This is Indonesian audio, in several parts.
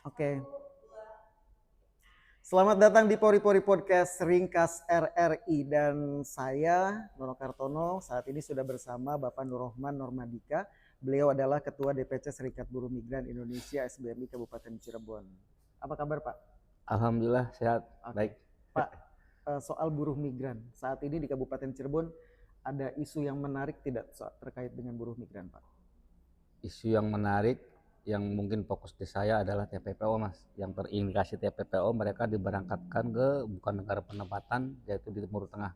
Oke. Selamat datang di Pori Pori Podcast Ringkas RRI dan saya Nono Kartono saat ini sudah bersama Bapak Nurrohman Normadika. Beliau adalah Ketua DPC Serikat Buruh Migran Indonesia SBMI Kabupaten Cirebon. Apa kabar Pak? Alhamdulillah sehat. Oke. Baik. Pak, soal buruh migran. Saat ini di Kabupaten Cirebon ada isu yang menarik tidak terkait dengan buruh migran Pak? Isu yang menarik yang mungkin fokus di saya adalah TPPO Mas. Yang terindikasi TPPO mereka diberangkatkan ke bukan negara penempatan yaitu di Timur Tengah.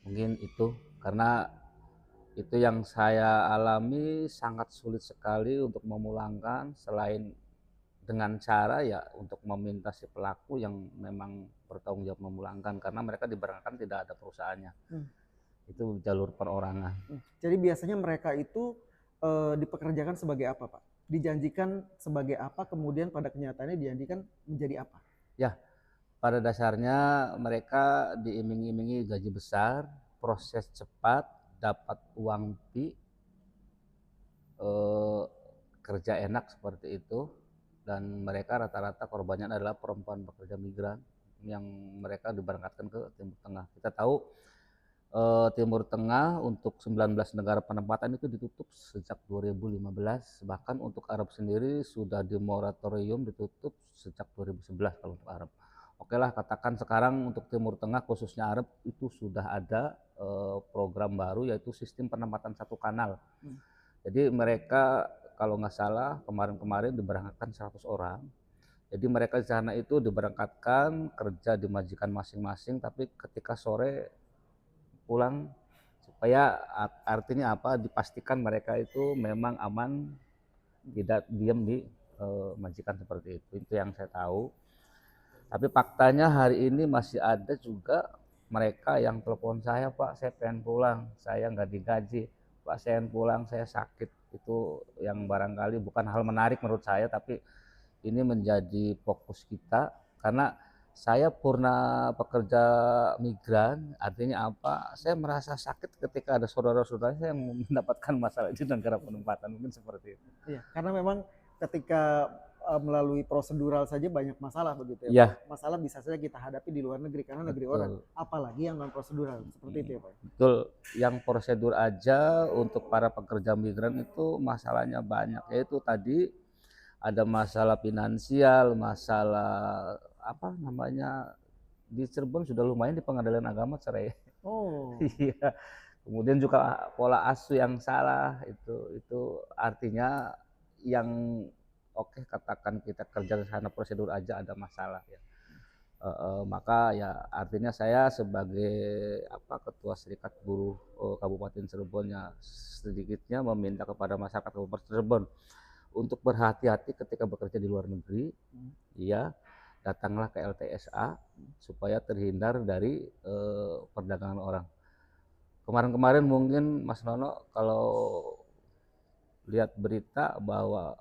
Mungkin itu karena itu yang saya alami sangat sulit sekali untuk memulangkan selain dengan cara ya untuk meminta si pelaku yang memang bertanggung jawab memulangkan karena mereka diberangkatkan tidak ada perusahaannya. Itu jalur perorangan. Jadi biasanya mereka itu dipekerjakan sebagai apa Pak? Dijanjikan sebagai apa, kemudian pada kenyataannya dijanjikan menjadi apa? Ya, pada dasarnya mereka diiming-imingi gaji besar, proses cepat, dapat uang pi, kerja enak seperti itu, dan mereka rata-rata korbannya adalah perempuan pekerja migran yang mereka diberangkatkan ke Timur Tengah. Kita tahu Timur Tengah untuk 19 negara penempatan itu ditutup sejak 2015, bahkan untuk Arab sendiri sudah di moratorium ditutup sejak 2011 kalau untuk Arab. Oke lah, katakan sekarang untuk Timur Tengah khususnya Arab itu sudah ada program baru yaitu sistem penempatan satu kanal. Jadi mereka kalau nggak salah kemarin-kemarin diberangkatkan 100 orang. Jadi mereka di sana itu diberangkatkan kerja di majikan masing-masing, tapi ketika sore pulang supaya artinya apa dipastikan mereka itu memang aman tidak diam di majikan seperti itu yang saya tahu. Tapi faktanya hari ini masih ada juga mereka yang telepon saya, Pak saya pengen pulang, saya nggak digaji, Pak saya pengen pulang, saya sakit. Itu yang barangkali bukan hal menarik menurut saya, tapi ini menjadi fokus kita karena saya purna pekerja migran, artinya apa? Saya merasa sakit ketika ada saudara-saudara saya yang mendapatkan masalah di negara penempatan, mungkin seperti itu. Iya, karena memang ketika melalui prosedural saja banyak masalah begitu ya Pak. Iya, Masalah bisa saja kita hadapi di luar negeri karena negeri orang, betul. apalagi yang non prosedural seperti itu ya Pak. Betul, yang prosedur aja untuk para pekerja migran itu masalahnya banyak, yaitu tadi ada masalah finansial, masalah apa namanya di Cirebon sudah lumayan di pengadilan agama cerai. Oh. Iya. Kemudian juga pola asuh yang salah itu artinya yang oke katakan kita kerja di sana prosedur aja ada masalah ya. Maka ya artinya saya sebagai ketua Serikat Buruh Kabupaten Cirebon ya sedikitnya meminta kepada masyarakat Kabupaten Cirebon untuk berhati-hati ketika bekerja di luar negeri. Ya, datanglah ke LTSA supaya terhindar dari perdagangan orang. Kemarin-kemarin mungkin Mas Nono kalau lihat berita bahwa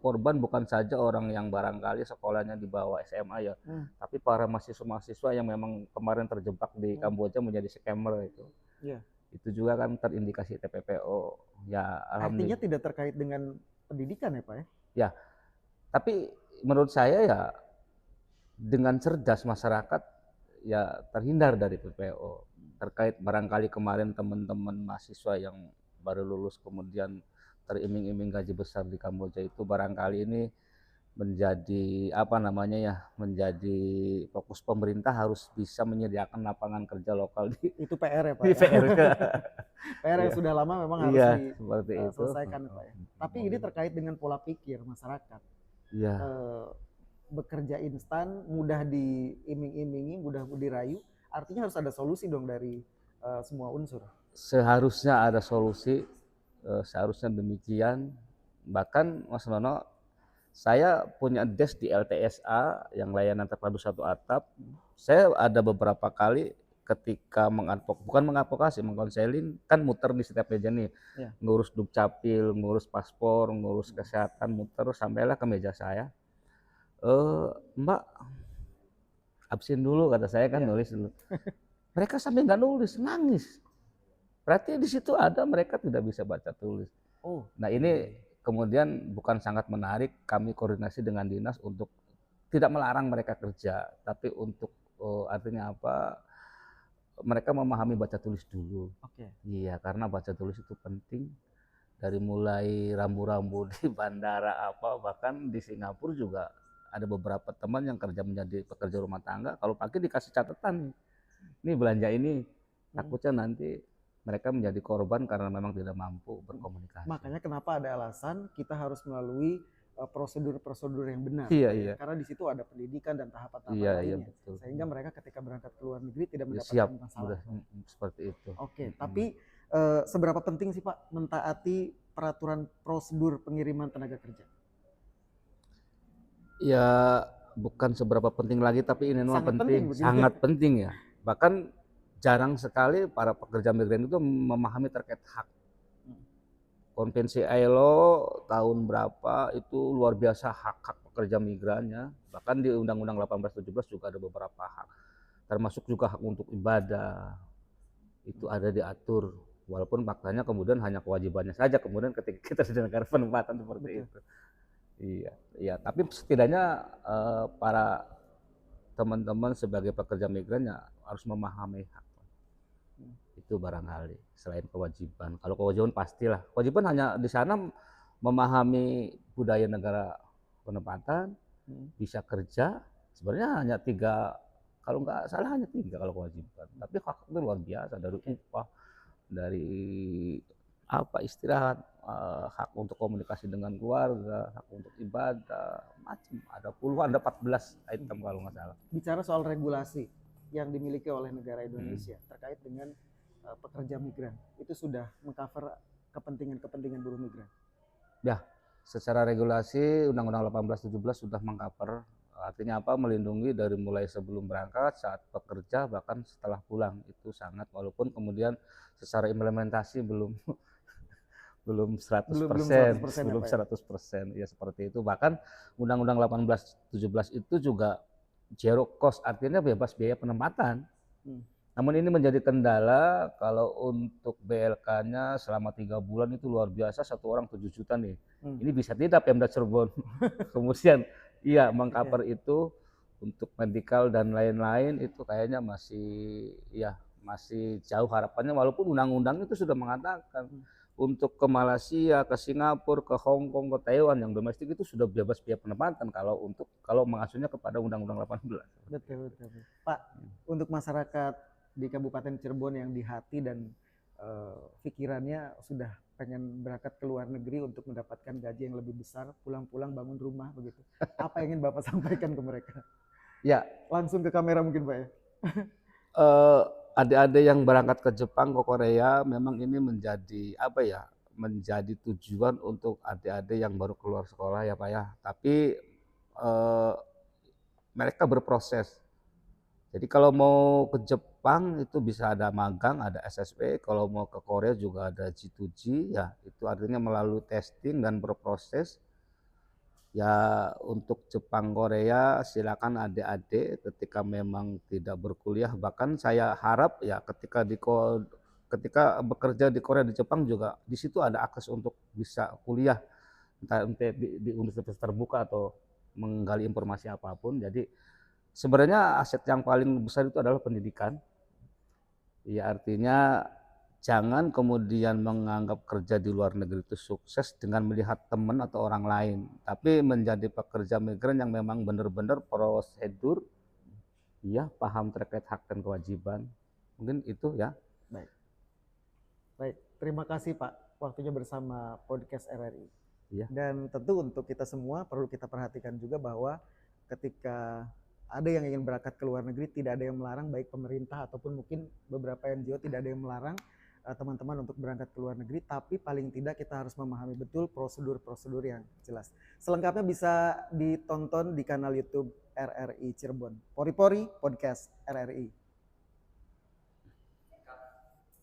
korban bukan saja orang yang barangkali sekolahnya di bawah SMA ya, tapi para mahasiswa-mahasiswa yang memang kemarin terjebak di Kamboja menjadi scammer itu. Iya. Itu juga kan terindikasi TPPO. Ya, Artinya alhamdulillah. tidak terkait dengan pendidikan ya Pak ya? Ya, tapi menurut saya ya dengan cerdas masyarakat ya terhindar dari PPO. Terkait barangkali kemarin teman-teman mahasiswa yang baru lulus kemudian teriming-iming gaji besar di Kamboja itu barangkali ini menjadi menjadi fokus pemerintah harus bisa menyediakan lapangan kerja lokal di Itu PR ya Pak di ya. PR. PR yang Iya, sudah lama memang harus iya seperti itu. diselesaikan Pak ya. Tapi ini terkait dengan pola pikir masyarakat. Iya. Bekerja instan, mudah diiming-imingi, mudah dirayu, artinya harus ada solusi dong dari semua unsur. Seharusnya ada solusi, seharusnya demikian. Bahkan Mas Nono, saya punya desk di LTSA yang layanan terpadu satu atap. Saya ada beberapa kali ketika bukan mengadvokasi, mengkonseling, kan muter di setiap meja nih, Ya. ngurus dukcapil, ngurus paspor, ngurus kesehatan, muter sampailah ke meja saya. Mbak, absen dulu kata saya kan, nulis dulu. Mereka sampai nggak nulis, nangis. Berarti di situ ada mereka tidak bisa baca tulis. Oh. Nah ini kemudian bukan sangat menarik, kami koordinasi dengan dinas untuk tidak melarang mereka kerja, tapi untuk artinya apa, mereka memahami baca tulis dulu. Oke. Iya, karena baca tulis itu penting. Dari mulai rambu-rambu di bandara apa, bahkan di Singapura juga ada beberapa teman yang kerja menjadi pekerja rumah tangga, kalau pagi dikasih catatan nih belanja ini, takutnya nanti mereka menjadi korban karena memang tidak mampu berkomunikasi. Makanya kenapa ada alasan kita harus melalui prosedur-prosedur yang benar, Iya, Pak, ya. iya. Karena di situ ada pendidikan dan tahapan-tahapan Iya, iya lainnya, betul. sehingga mereka ketika berangkat ke luar negeri tidak Ya, mendapatkan siap, masalah. udah seperti itu. Oke, tapi seberapa penting sih Pak mentaati peraturan prosedur pengiriman tenaga kerja? Ya bukan seberapa penting lagi, tapi ini memang Sangat penting penting, begitu. sangat penting ya. Bahkan jarang sekali para pekerja migran itu memahami terkait hak. Konvensi ILO tahun berapa itu luar biasa hak-hak pekerja migrannya. Bahkan di Undang-Undang 1817 juga ada beberapa hak. Termasuk juga hak untuk ibadah. Itu ada diatur. Walaupun faktanya kemudian hanya kewajibannya saja kemudian ketika kita di negara penempatan seperti itu. Iya, iya. Tapi setidaknya para teman-teman sebagai pekerja migran ya harus memahami hak. Itu barangkali selain kewajiban. Kalau kewajiban pastilah. Kewajiban hanya di sana memahami budaya negara penempatan, bisa kerja. Sebenarnya hanya 3, kalau nggak salah hanya 3 kalau kewajiban. Tapi hak itu luar biasa, dari upah, dari apa istirahat, hak untuk komunikasi dengan keluarga, hak untuk ibadah, macam ada puluhan, ada 14 item kalau nggak salah. Bicara soal regulasi yang dimiliki oleh negara Indonesia terkait dengan pekerja migran, itu sudah mengcover kepentingan-kepentingan buruh migran. Ya, secara regulasi Undang-Undang 1817 sudah mengcover, artinya apa, melindungi dari mulai sebelum berangkat, saat bekerja, bahkan setelah pulang. Itu sangat, walaupun kemudian secara implementasi belum 100%, belum 100%, ya seperti itu. Bahkan Undang-Undang 1817 itu juga zero cost, artinya bebas biaya penempatan. Namun ini menjadi kendala kalau untuk BLK-nya selama 3 bulan itu luar biasa, 1 orang 7 juta nih. Ini bisa tidak Pemda Cirebon kemudian iya mengcover itu untuk medikal dan lain-lain, itu kayaknya masih jauh harapannya, walaupun undang-undang itu sudah mengatakan untuk ke Malaysia, ke Singapura, ke Hong Kong, ke Taiwan yang domestik itu sudah bebas biaya penempatan kalau mengacunya kepada Undang-Undang 18. Betul. Pak, untuk masyarakat di Kabupaten Cirebon yang di hati dan pikirannya sudah pengen berangkat ke luar negeri untuk mendapatkan gaji yang lebih besar, pulang-pulang bangun rumah begitu. Apa yang ingin Bapak sampaikan ke mereka? Ya, langsung ke kamera mungkin Pak ya. Adik-adik yang berangkat ke Jepang, ke Korea, memang ini menjadi tujuan untuk adik-adik yang baru keluar sekolah ya Pak ya. Tapi mereka berproses. Jadi kalau mau ke Jepang itu bisa ada magang, ada SSW. Kalau mau ke Korea juga ada G2G, ya itu artinya melalui testing dan berproses. Ya untuk Jepang, Korea silakan adik-adik ketika memang tidak berkuliah. Bahkan saya harap ya ketika bekerja di Korea, di Jepang juga di situ ada akses untuk bisa kuliah, entah di universitas terbuka atau menggali informasi apapun. Jadi sebenarnya aset yang paling besar itu adalah pendidikan. Ya artinya jangan kemudian menganggap kerja di luar negeri itu sukses dengan melihat teman atau orang lain, tapi menjadi pekerja migran yang memang benar-benar prosedur, ya paham terkait hak dan kewajiban. Mungkin itu ya. Baik, terima kasih Pak waktunya bersama podcast RRI. Iya. Dan tentu untuk kita semua perlu kita perhatikan juga bahwa ketika ada yang ingin berangkat ke luar negeri, tidak ada yang melarang, baik pemerintah ataupun mungkin beberapa NGO tidak ada yang melarang teman-teman untuk berangkat ke luar negeri, tapi paling tidak kita harus memahami betul prosedur-prosedur yang jelas. Selengkapnya bisa ditonton di kanal YouTube RRI Cirebon. Pori-Pori Podcast RRI.